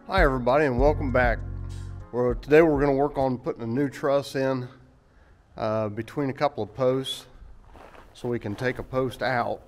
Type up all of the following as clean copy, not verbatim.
Hi everybody and welcome back. Today we're going to work on putting a new truss in between a couple of posts so we can take a post out.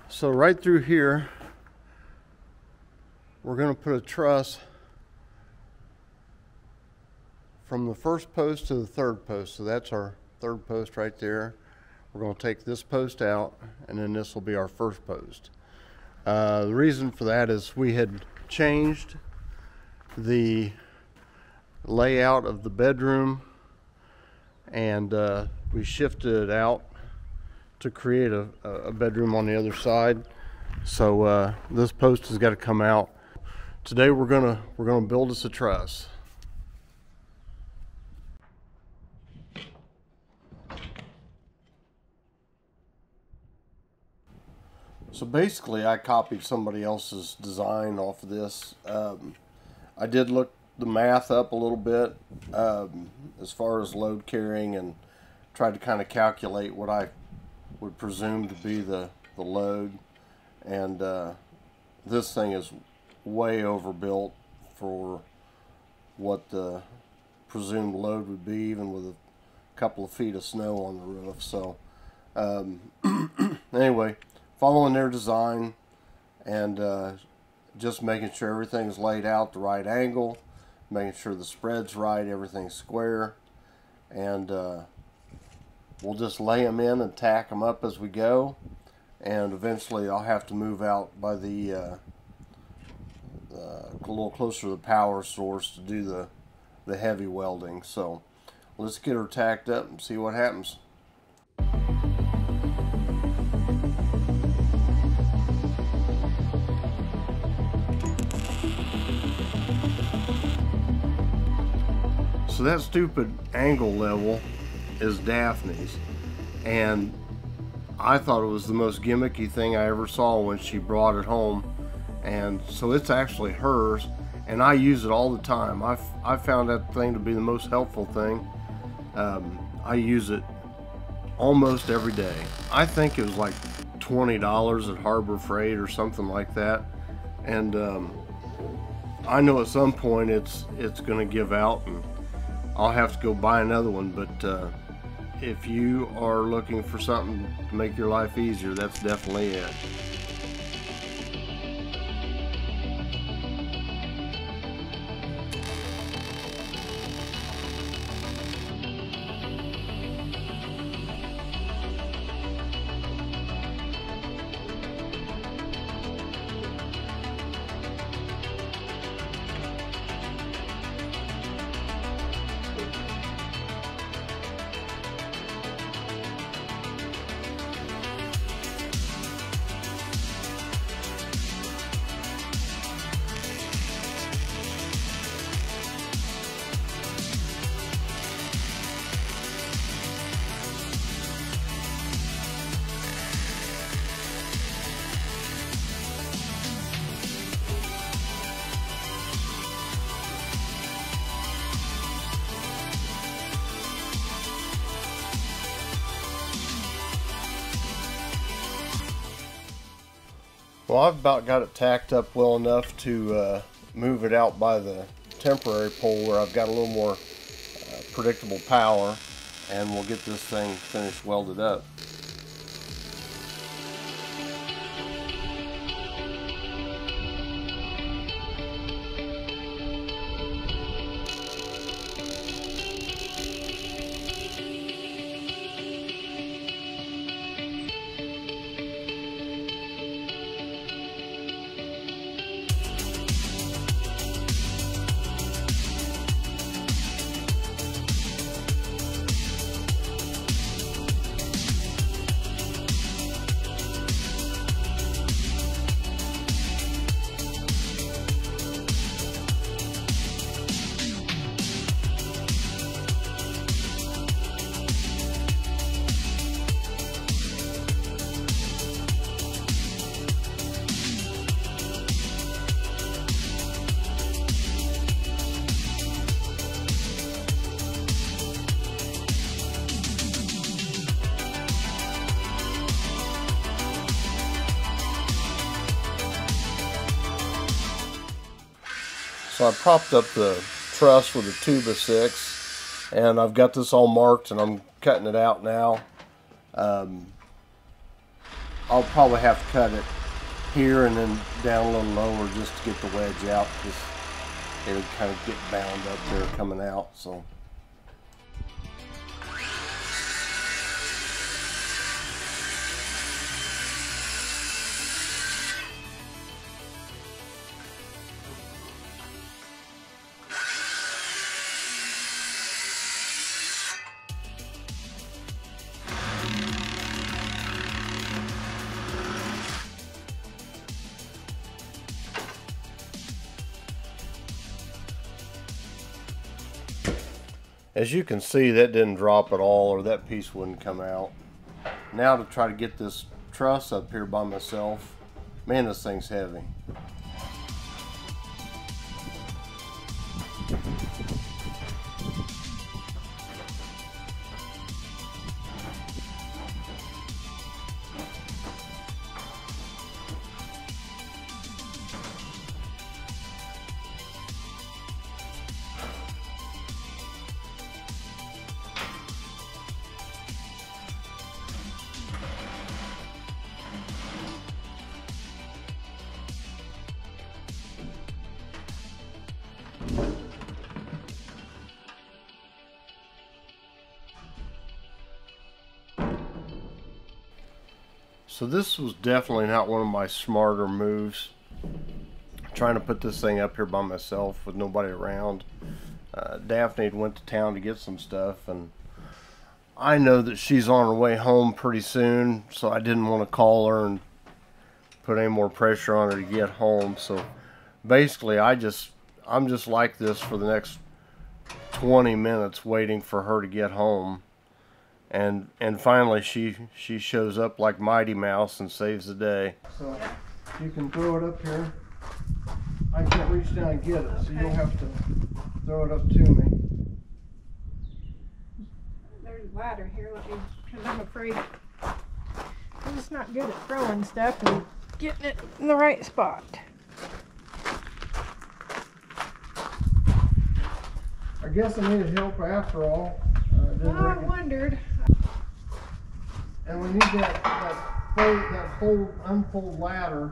So right through here we're going to put a truss from the first post to the third post. So that's our third post right there. We're going to take this post out and then this will be our first post. The reason for that is we had changed the layout of the bedroom and we shifted it out to create a bedroom on the other side. So this post has got to come out. Today we're gonna build us a truss. So basically I copied somebody else's design off of this. I did look the math up a little bit as far as load carrying and tried to kind of calculate what I would presume to be the load, and this thing is way overbuilt for what the presumed load would be, even with a couple of feet of snow on the roof. So anyway, following their design and just making sure everything's laid out the right angle, making sure the spread's right, everything's square, and we'll just lay them in and tack them up as we go, and eventually I'll have to move out by the a little closer to the power source to do the heavy welding. So let's get her tacked up and see what happens. So that stupid angle level is Daphne's, and I thought it was the most gimmicky thing I ever saw when she brought it home, and so it's actually hers, and I use it all the time. I found that thing to be the most helpful thing. I use it almost every day. I think it was like $20 at Harbor Freight or something like that, and I know at some point it's going to give out and I'll have to go buy another one, but if you are looking for something to make your life easier, that's definitely it. Well, I've about got it tacked up well enough to move it out by the temporary pole where I've got a little more predictable power, and we'll get this thing finished welded up. So I propped up the truss with a 2x6, and I've got this all marked, and I'm cutting it out now. I'll probably have to cut it here and then down a little lower just to get the wedge out, because it'll kind of get bound up there coming out. So. As you can see, that didn't drop at all, or that piece wouldn't come out. Now to try to get this truss up here by myself, man, this thing's heavy. So this was definitely not one of my smarter moves, trying to put this thing up here by myself with nobody around. Daphne went to town to get some stuff, and I know that she's on her way home pretty soon, so I didn't want to call her and put any more pressure on her to get home. So basically I'm just like this for the next 20 minutes waiting for her to get home. And finally she shows up like Mighty Mouse and saves the day. So you can throw it up here. I can't reach down and get it, so you'll have to throw it up to me. There's a ladder here, because I'm afraid I'm just not good at throwing stuff and getting it in the right spot. I guess I needed help after all. I wondered. And we need that unfold ladder.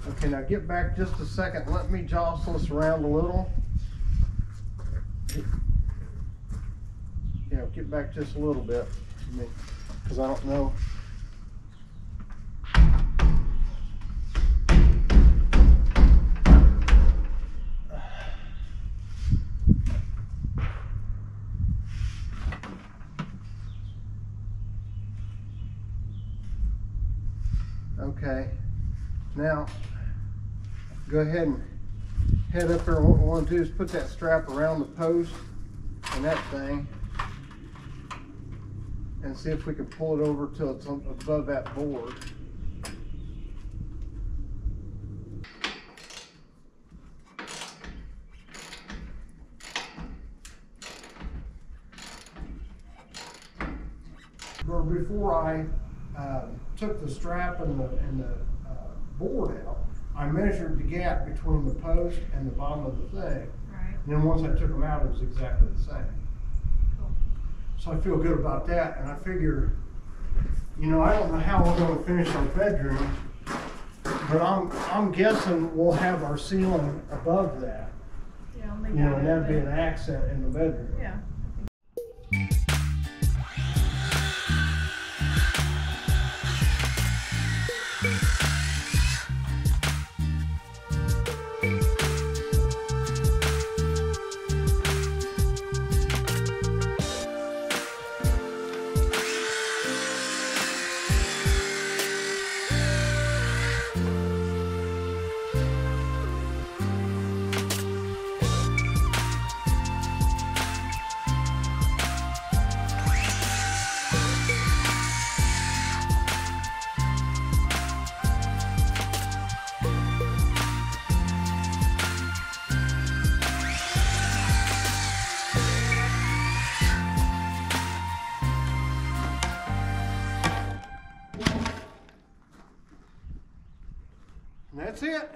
Okay, now get back just a second. Let me jostle this around a little. Yeah, get back just a little bit, because I don't know. Okay, now go ahead and head up there. What we want to do is put that strap around the post and that thing, and see if we can pull it over till it's above that board. Before I took the strap and the board out, I measured the gap between the post and the bottom of the thing. Right. And then once I took them out, it was exactly the same. Cool. So I feel good about that, and I figure, you know, I don't know how we're going to finish our bedroom, but I'm guessing we'll have our ceiling above that. Yeah, I'll make You know, and that that'd be an accent in the bedroom. Yeah. And that's it.